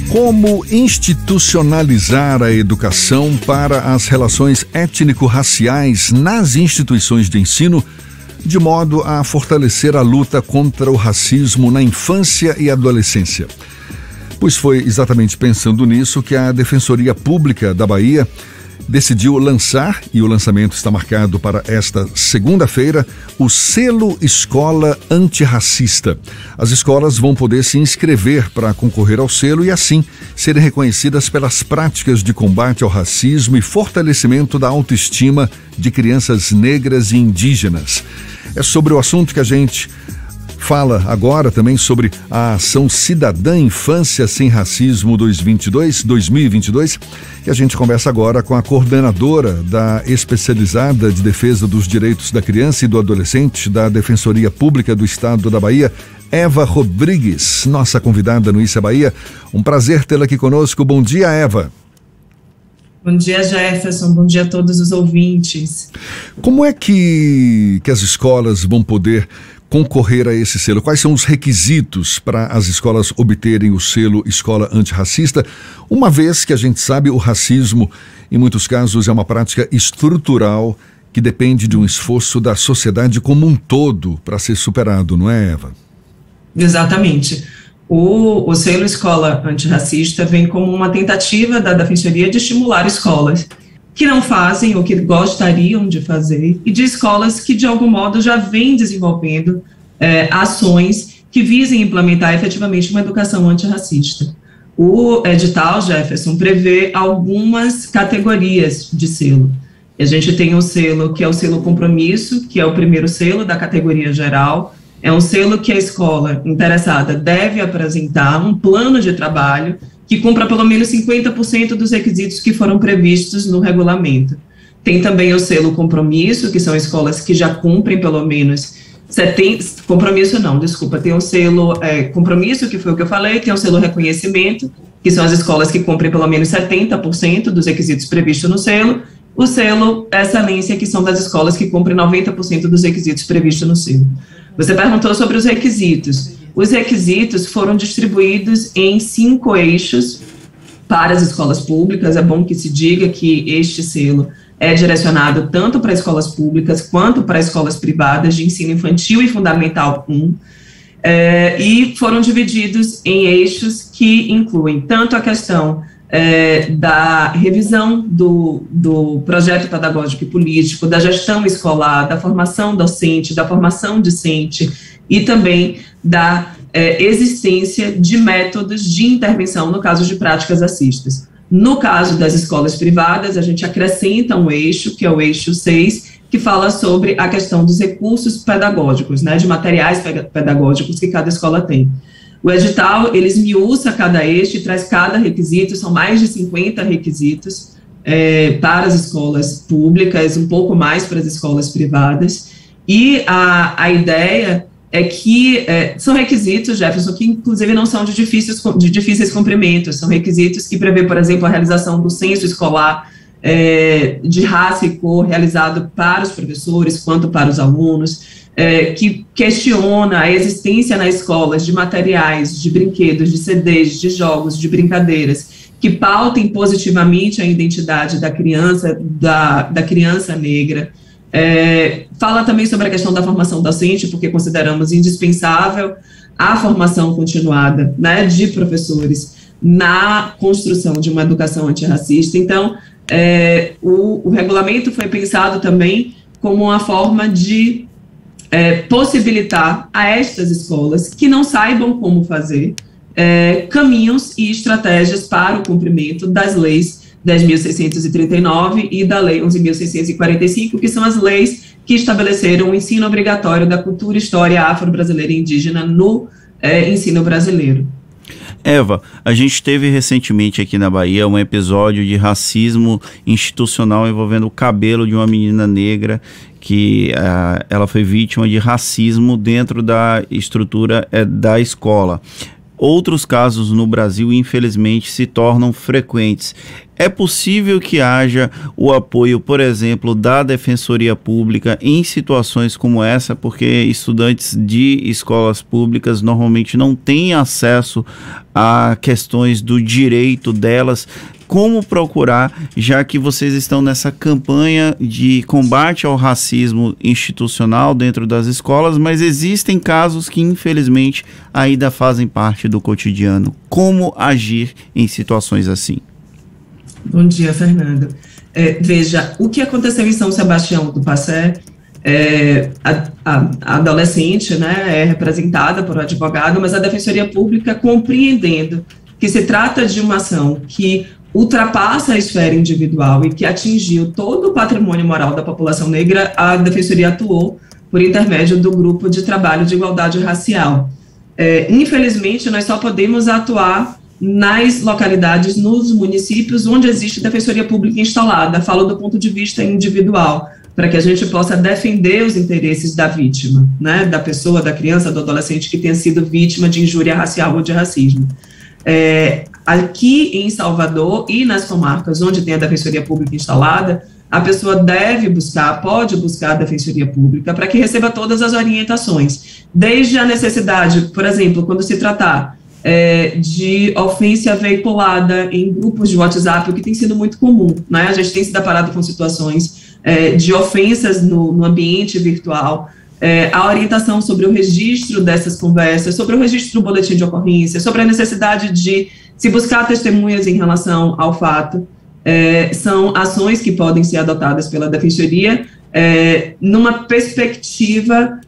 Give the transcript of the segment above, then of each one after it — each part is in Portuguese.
Como institucionalizar a educação para as relações étnico-raciais nas instituições de ensino, de modo a fortalecer a luta contra o racismo na infância e adolescência? Pois foi exatamente pensando nisso que a Defensoria Pública da Bahia decidiu lançar, e o lançamento está marcado para esta segunda-feira, o Selo Escola Antirracista. As escolas vão poder se inscrever para concorrer ao selo e, assim, serem reconhecidas pelas práticas de combate ao racismo e fortalecimento da autoestima de crianças negras e indígenas. É sobre o assunto que a gente fala agora também sobre a Ação Cidadã Infância Sem Racismo 2022, e a gente conversa agora com a coordenadora da Especializada de Defesa dos Direitos da Criança e do Adolescente da Defensoria Pública do Estado da Bahia, Eva Rodrigues, nossa convidada no Issa Bahia. Um prazer tê-la aqui conosco. Bom dia, Eva. Bom dia, Jefferson. Bom dia a todos os ouvintes. Como é que as escolas vão poder concorrer a esse selo? Quais são os requisitos para as escolas obterem o selo Escola Antirracista, uma vez que a gente sabe o racismo, em muitos casos, é uma prática estrutural que depende de um esforço da sociedade como um todo para ser superado, não é, Eva? Exatamente. O selo Escola Antirracista vem como uma tentativa da Defensoria de estimular escolas que não fazem ou que gostariam de fazer, e de escolas que, de algum modo, já vêm desenvolvendo ações que visem implementar efetivamente uma educação antirracista. O edital, Jefferson, prevê algumas categorias de selo. A gente tem um selo que é o selo compromisso, que é o primeiro selo da categoria geral. É um selo que a escola interessada deve apresentar um plano de trabalho que cumpra pelo menos 50% dos requisitos que foram previstos no regulamento. Tem também o selo compromisso, que são escolas que já cumprem pelo menos 70%, compromisso não, desculpa, tem o selo compromisso, que foi o que eu falei, tem o selo reconhecimento, que são as escolas que cumprem pelo menos 70% dos requisitos previstos no selo, o selo excelência, que são das escolas que cumprem 90% dos requisitos previstos no selo. Você perguntou sobre os requisitos. Os requisitos foram distribuídos em 5 eixos para as escolas públicas. É bom que se diga que este selo é direcionado tanto para escolas públicas quanto para escolas privadas de ensino infantil e fundamental 1, e foram divididos em eixos que incluem tanto a questão da revisão do projeto pedagógico e político, da gestão escolar, da formação docente, da formação discente e também da existência de métodos de intervenção no caso de práticas racistas. No caso das escolas privadas, a gente acrescenta um eixo, que é o eixo 6, que fala sobre a questão dos recursos pedagógicos, né, de materiais pedagógicos que cada escola tem. O edital, ele esmiuça cada eixo e traz cada requisito, são mais de 50 requisitos para as escolas públicas, um pouco mais para as escolas privadas, e a ideia é que são requisitos, Jefferson, que inclusive não são de difíceis cumprimentos, são requisitos que prevê, por exemplo, a realização do censo escolar de raça e cor realizado para os professores quanto para os alunos, que questiona a existência nas escolas de materiais, de brinquedos, de CDs, de jogos, de brincadeiras, que pautem positivamente a identidade da criança, da criança negra. Fala também sobre a questão da formação docente, porque consideramos indispensável a formação continuada, né, de professores na construção de uma educação antirracista. Então, o regulamento foi pensado também como uma forma de possibilitar a estas escolas que não saibam como fazer caminhos e estratégias para o cumprimento das leis 10.639 e da Lei 11.645, que são as leis que estabeleceram o ensino obrigatório da cultura e história afro-brasileira e indígena no ensino brasileiro. Eva, a gente teve recentemente aqui na Bahia um episódio de racismo institucional envolvendo o cabelo de uma menina negra que ela foi vítima de racismo dentro da estrutura da escola. outros casos no Brasil, infelizmente, se tornam frequentes. É possível que haja o apoio, por exemplo, da Defensoria Pública em situações como essa, porque estudantes de escolas públicas normalmente não têm acesso a questões do direito delas. Como procurar, já que vocês estão nessa campanha de combate ao racismo institucional dentro das escolas, mas existem casos que, infelizmente, ainda fazem parte do cotidiano. Como agir em situações assim? Bom dia, Fernando. Veja, o que aconteceu em São Sebastião do Passé, a adolescente, né, é representada por um advogado, mas a Defensoria Pública, compreendendo que se trata de uma ação que ultrapassa a esfera individual e que atingiu todo o patrimônio moral da população negra, a Defensoria atuou por intermédio do Grupo de Trabalho de Igualdade Racial. Infelizmente, nós só podemos atuar nas localidades, nos municípios onde existe Defensoria Pública instalada. Falo do ponto de vista individual, para que a gente possa defender os interesses da vítima, né, da pessoa, da criança, do adolescente que tenha sido vítima de injúria racial ou de racismo. Aqui em Salvador e nas comarcas onde tem a Defensoria Pública instalada, a pessoa pode buscar a Defensoria Pública para que receba todas as orientações, desde a necessidade, por exemplo, quando se tratar de ofensa veiculada em grupos de WhatsApp, o que tem sido muito comum, né? A gente tem se deparado com situações de ofensas no ambiente virtual, a orientação sobre o registro dessas conversas, sobre o registro do boletim de ocorrência, sobre a necessidade de se buscar testemunhas em relação ao fato, são ações que podem ser adotadas pela Defensoria numa perspectiva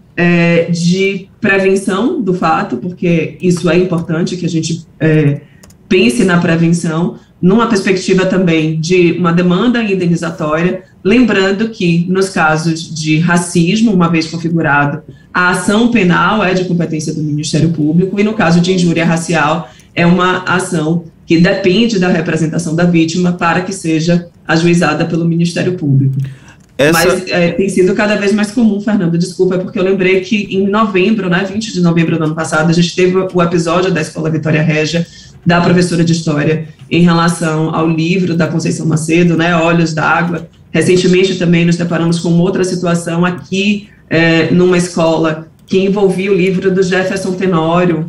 de prevenção do fato, porque isso é importante que a gente pense na prevenção, numa perspectiva também de uma demanda indenizatória, lembrando que nos casos de racismo, uma vez configurado, a ação penal é de competência do Ministério Público e no caso de injúria racial é uma ação que depende da representação da vítima para que seja ajuizada pelo Ministério Público. Mas tem sido cada vez mais comum, Fernando, desculpa, porque eu lembrei que em novembro, 20 de novembro do ano passado, a gente teve o episódio da Escola Vitória Régia, da professora de História, em relação ao livro da Conceição Macedo, né, Olhos d'Água. Recentemente também nos deparamos com outra situação aqui, numa escola que envolvia o livro do Jefferson Tenório,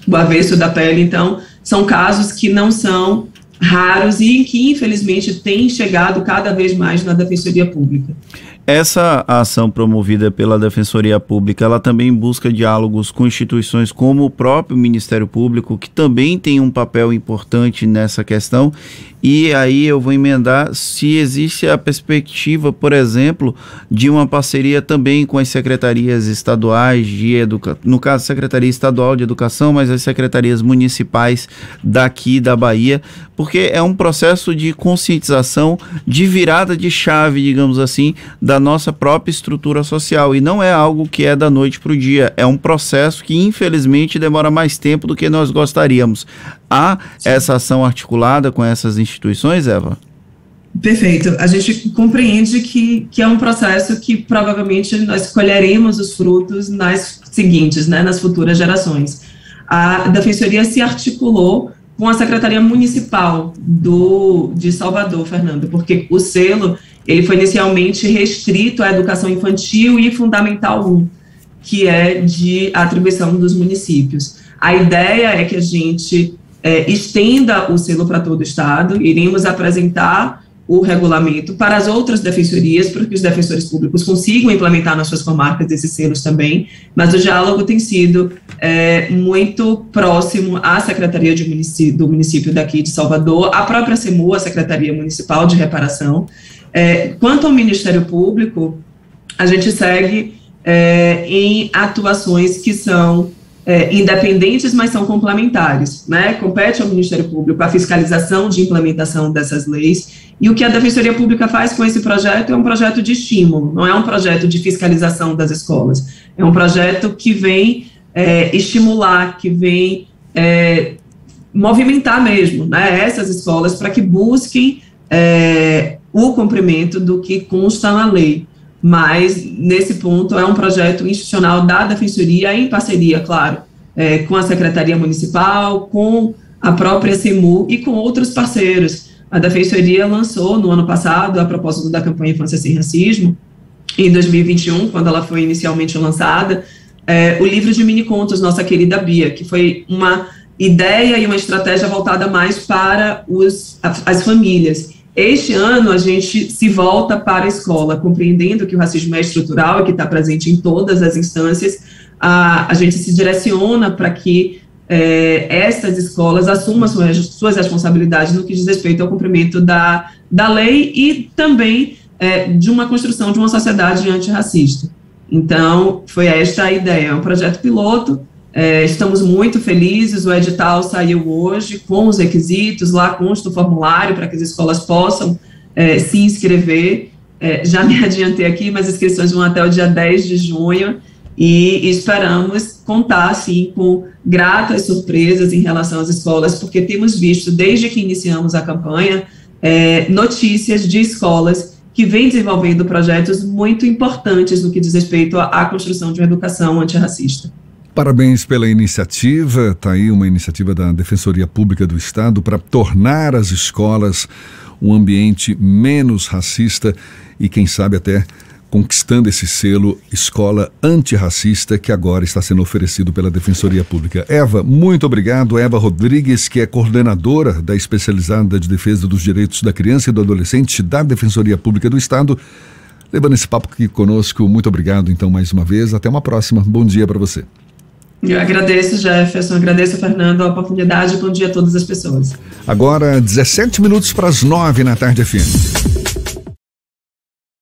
O Avesso da Pele. Então, são casos que não são raros e que, infelizmente, têm chegado cada vez mais na Defensoria Pública. Essa ação promovida pela Defensoria Pública, ela também busca diálogos com instituições como o próprio Ministério Público, que também tem um papel importante nessa questão. E aí eu vou emendar se existe a perspectiva, por exemplo, de uma parceria também com as secretarias estaduais de educação, no caso, Secretaria Estadual de Educação, mas as secretarias municipais daqui da Bahia, porque é um processo de conscientização, de virada de chave, digamos assim, da nossa própria estrutura social, e não é algo que é da noite para o dia, é um processo que infelizmente demora mais tempo do que nós gostaríamos. Há essa ação articulada com essas instituições, Eva? Perfeito. A gente compreende que é um processo que provavelmente nós colheremos os frutos nas seguintes, né, nas futuras gerações. A Defensoria se articulou com a Secretaria Municipal de Salvador, Fernando, porque o selo ele foi inicialmente restrito à educação infantil e fundamental 1, que é de atribuição dos municípios. A ideia é que a gente estenda o selo para todo o estado, iremos apresentar o regulamento para as outras defensorias, para que os defensores públicos consigam implementar nas suas comarcas esses selos também, mas o diálogo tem sido muito próximo à Secretaria do município daqui de Salvador, a própria SEMU, a Secretaria Municipal de Reparação. Quanto ao Ministério Público, a gente segue em atuações que são independentes, mas são complementares, né? Compete ao Ministério Público a fiscalização de implementação dessas leis, e o que a Defensoria Pública faz com esse projeto é um projeto de estímulo, não é um projeto de fiscalização das escolas, é um projeto que vem estimular, que vem movimentar mesmo, né, essas escolas para que busquem o cumprimento do que consta na lei. Mas, nesse ponto, é um projeto institucional da Defensoria, em parceria, claro, com a Secretaria Municipal, com a própria CEMU e com outros parceiros. A Defensoria lançou no ano passado, a propósito da campanha Infância Sem Racismo, em 2021, quando ela foi inicialmente lançada, o livro de mini-contos Nossa Querida Bia, que foi uma ideia e uma estratégia voltada mais para as famílias. Este ano, a gente se volta para a escola, compreendendo que o racismo é estrutural e que está presente em todas as instâncias. A gente se direciona para que essas escolas assumam suas responsabilidades no que diz respeito ao cumprimento da lei e também de uma construção de uma sociedade antirracista. Então, foi esta a ideia, é um projeto piloto, estamos muito felizes, o edital saiu hoje com os requisitos, lá consta o formulário para que as escolas possam se inscrever, já me adiantei aqui, mas as inscrições vão até o dia 10 de junho, e esperamos contar, sim, com gratas surpresas em relação às escolas, porque temos visto, desde que iniciamos a campanha, notícias de escolas que vêm desenvolvendo projetos muito importantes no que diz respeito à construção de uma educação antirracista. Parabéns pela iniciativa, está aí uma iniciativa da Defensoria Pública do Estado para tornar as escolas um ambiente menos racista e, quem sabe, até conquistando esse selo Escola Antirracista que agora está sendo oferecido pela Defensoria Pública. Eva, muito obrigado. Eva Rodrigues, que é coordenadora da Especializada de Defesa dos Direitos da Criança e do Adolescente da Defensoria Pública do Estado, levando esse papo aqui conosco. Muito obrigado, então, mais uma vez. Até uma próxima. Bom dia para você. Eu agradeço, Jefferson, agradeço, Fernando, a oportunidade. Bom dia a todas as pessoas. Agora, 17 minutos para as 9 na tarde FM.